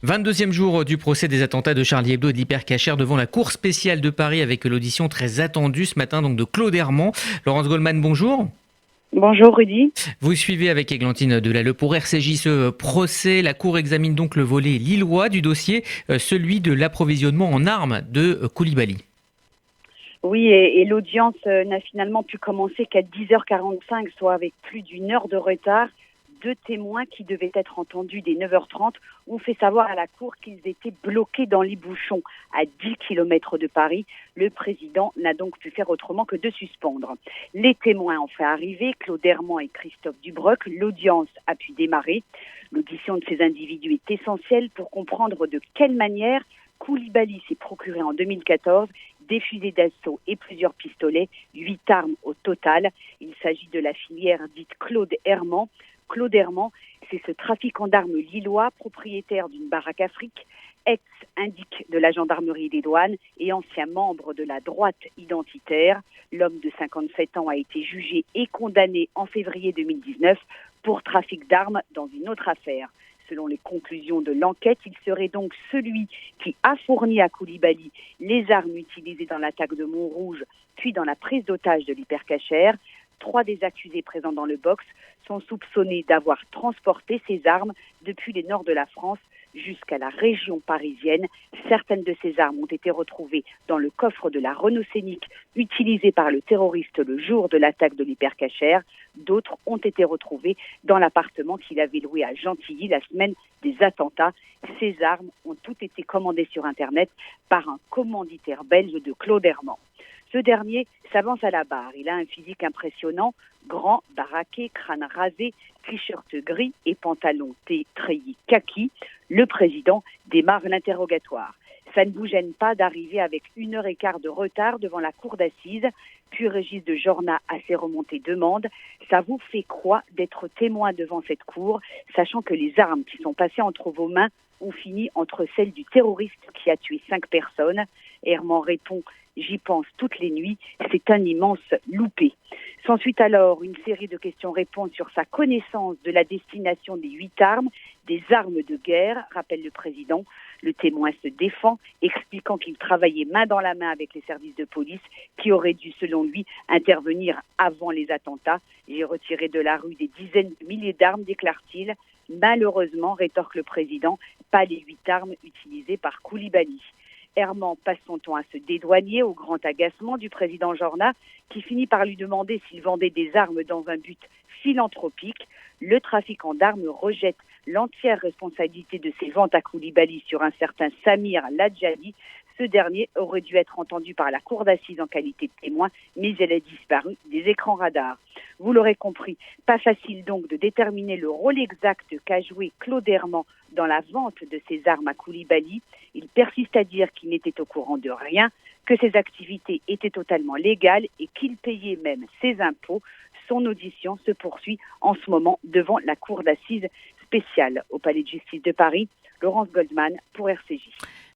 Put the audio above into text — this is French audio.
22e jour du procès des attentats de Charlie Hebdo et de l'Hyper Cacher devant la Cour spéciale de Paris avec l'audition très attendue ce matin donc de Claude Herman. Laurence Goldman, bonjour. Bonjour Rudy. Vous suivez avec Églantine Delalleux pour RCJ ce procès. La Cour examine donc le volet lillois du dossier, celui de l'approvisionnement en armes de Koulibaly. Oui, et l'audience n'a finalement pu commencer qu'à 10h45, soit avec plus d'une heure de retard. Deux témoins qui devaient être entendus dès 9h30 ont fait savoir à la Cour qu'ils étaient bloqués dans les bouchons à 10 km de Paris. Le président n'a donc pu faire autrement que de suspendre. Les témoins ont fait arriver Claude Herman et Christophe Dubroc. L'audience a pu démarrer. L'audition de ces individus est essentielle pour comprendre de quelle manière Koulibaly s'est procuré en 2014 des fusées d'assaut et plusieurs pistolets, 8 armes au total. Il s'agit de la filière dite Claude Herman. Claude Herman, c'est ce trafiquant d'armes lillois, propriétaire d'une baraque Afrique, ex-indique de la gendarmerie des douanes et ancien membre de la droite identitaire. L'homme de 57 ans a été jugé et condamné en février 2019 pour trafic d'armes dans une autre affaire. Selon les conclusions de l'enquête, il serait donc celui qui a fourni à Koulibaly les armes utilisées dans l'attaque de Montrouge, puis dans la prise d'otage de l'Hyper Cacher. 3 des accusés présents dans le box sont soupçonnés d'avoir transporté ces armes depuis les nord de la France jusqu'à la région parisienne. Certaines de ces armes ont été retrouvées dans le coffre de la Renault Scénic utilisée par le terroriste le jour de l'attaque de l'Hyper Cacher. D'autres ont été retrouvées dans l'appartement qu'il avait loué à Gentilly la semaine des attentats. Ces armes ont toutes été commandées sur Internet par un commanditaire belge de Claude Herman. Ce dernier s'avance à la barre. Il a un physique impressionnant, grand, baraqué, crâne rasé, t-shirt gris et pantalon treillis kaki. Le président démarre l'interrogatoire. Ça ne vous gêne pas d'arriver avec 1h15 de retard devant la cour d'assises, puis Régis de Jorna à ses remontées demande. Ça vous fait quoi d'être témoin devant cette cour, sachant que les armes qui sont passées entre vos mains ont fini entre celles du terroriste qui a tué 5 personnes. Herman répond: j'y pense toutes les nuits, c'est un immense loupé. S'ensuit alors une série de questions-réponses sur sa connaissance de la destination des 8 armes, des armes de guerre, rappelle le président. Le témoin se défend, expliquant qu'il travaillait main dans la main avec les services de police qui auraient dû, selon lui, intervenir avant les attentats. J'ai retiré de la rue des dizaines de milliers d'armes, déclare-t-il. Malheureusement, rétorque le président, pas les 8 armes utilisées par Koulibaly. Herman passe son temps à se dédouaner au grand agacement du président Jorna, qui finit par lui demander s'il vendait des armes dans un but philanthropique. Le trafiquant d'armes rejette l'entière responsabilité de ses ventes à Koulibaly sur un certain Samir Ladjali. Ce dernier aurait dû être entendu par la cour d'assises en qualité de témoin, mais elle a disparu des écrans radars. Vous l'aurez compris, pas facile donc de déterminer le rôle exact qu'a joué Claude Herman dans la vente de ses armes à Koulibaly. Il persiste à dire qu'il n'était au courant de rien, que ses activités étaient totalement légales et qu'il payait même ses impôts. Son audition se poursuit en ce moment devant la cour d'assises spéciale au Palais de justice de Paris. Laurence Goldman pour RCJ.